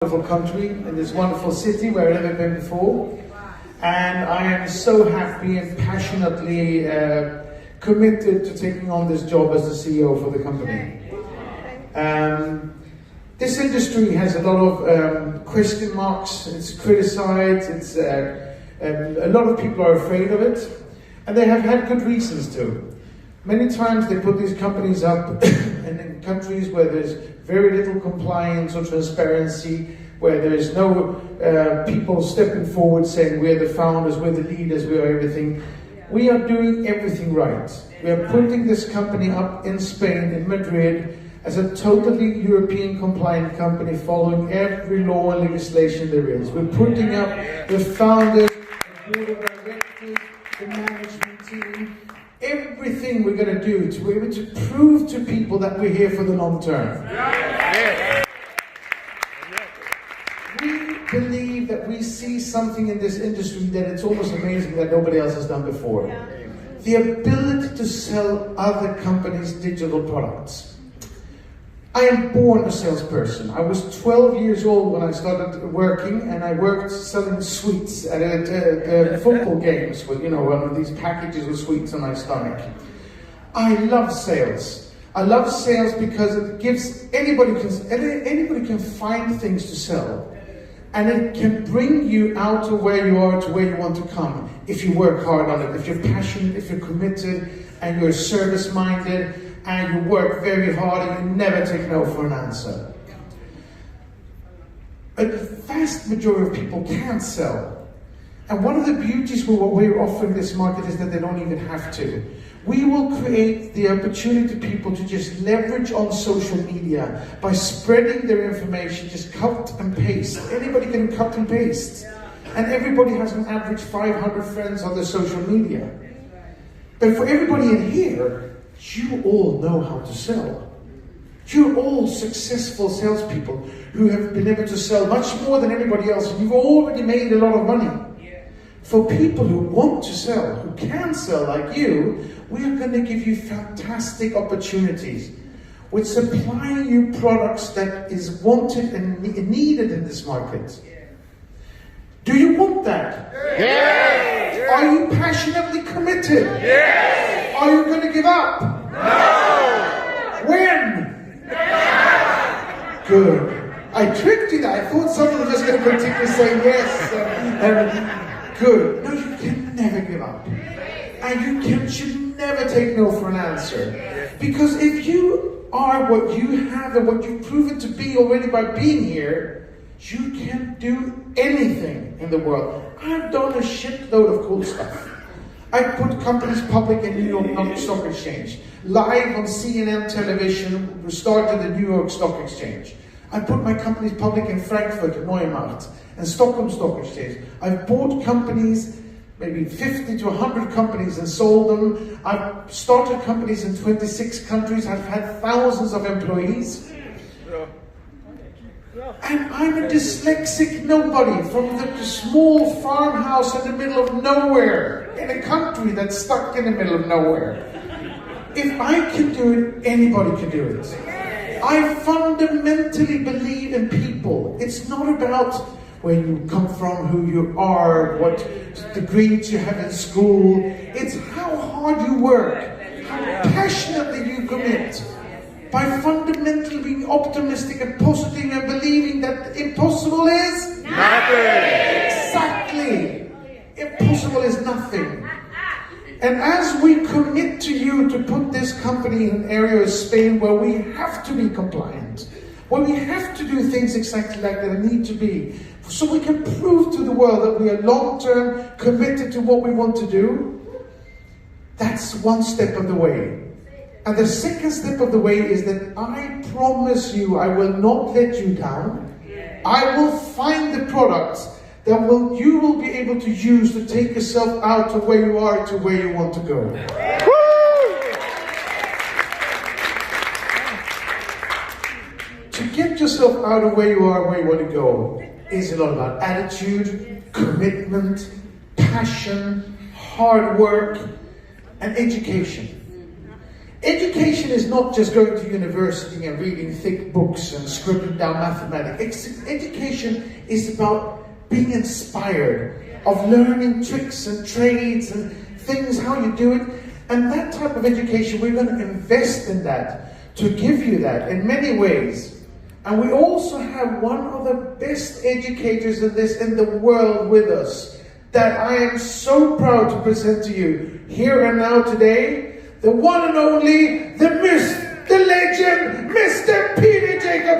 Wonderful country, in this wonderful city where I've never been before, and I am so happy and passionately committed to taking on this job as the CEO for the company. This industry has a lot of question marks. It's criticized. It's a lot of people are afraid of it, and they have had good reasons to. Many times they put these companies up in countries where there's very little compliance or transparency, where there's no people stepping forward saying we're the founders, we're the leaders, we are everything. We are doing everything right. We are putting this company up in Spain, in Madrid, as a totally European compliant company following every law and legislation there is. We're putting up the founders, the board of directors, the management team, everything we're going to do to be able to prove to people that we're here for the long term. We believe that we see something in this industry that it's almost amazing that nobody else has done before. The ability to sell other companies' digital products. I am born a salesperson. I was 12 years old when I started working, and I worked selling sweets at football games with, one of these packages of sweets on my stomach. I love sales. I love sales because it gives anybody can find things to sell, and it can bring you out of where you are to where you want to come if you work hard on it, if you're passionate, if you're committed, and you're service-minded, and you work very hard and you never take no for an answer. But the vast majority of people can't sell. And one of the beauties of what we're offering this market is that they don't even have to. We will create the opportunity to people to just leverage on social media by spreading their information, just cut and paste. Anybody can cut and paste. And everybody has an average 500 friends on their social media. But for everybody in here, you all know how to sell. You're all successful salespeople who have been able to sell much more than everybody else. You've already made a lot of money. For people who want to sell, who can sell like you, we are going to give you fantastic opportunities with supplying you products that is wanted and needed in this market. Do you want that? Yes! Are you passionately committed? Yes! Are you going to give up? No! When? Now! Good. I tricked you there. I thought someone was just going to continue saying yes. Good. No, you can never give up. And you should never take no for an answer. Because if you are what you have and what you've proven to be already by being here, you can do anything in the world. I've done a shitload of cool stuff. I put companies public in New York Stock Exchange. Live on CNN television, we started the New York Stock Exchange. I put my companies public in Frankfurt, Neumarkt, and Stockholm Stock Exchange. I've bought companies, maybe 50 to 100 companies, and sold them. I've started companies in 26 countries. I've had thousands of employees. And I'm a dyslexic nobody from the small farmhouse in the middle of nowhere, in a country that's stuck in the middle of nowhere. If I can do it, anybody can do it. I fundamentally believe in people. It's not about where you come from, who you are, what degrees you have in school. It's how hard you work, how passionately you commit. By fundamentally being optimistic and positive and believing that impossible is nothing. Exactly. Impossible is nothing. And as we commit to you to put this company in an area of Spain where we have to be compliant, where we have to do things exactly like they need to be, so we can prove to the world that we are long-term committed to what we want to do, that's one step of the way. And the second step of the way is that I promise you I will not let you down. I will find the products that you will be able to use to take yourself out of where you are to where you want to go. To get yourself out of where you are, where you want to go, is a lot about attitude, commitment, passion, hard work, and education. Education is not just going to university and reading thick books and scribbling down mathematics. Education is about being inspired, of learning tricks and trades and things, how you do it. And that type of education, we're going to invest in that, to give you that in many ways. And we also have one of the best educators in the world with us, that I am so proud to present to you here and now today. The one and only, the myth, the legend, Mr. Peter Jacob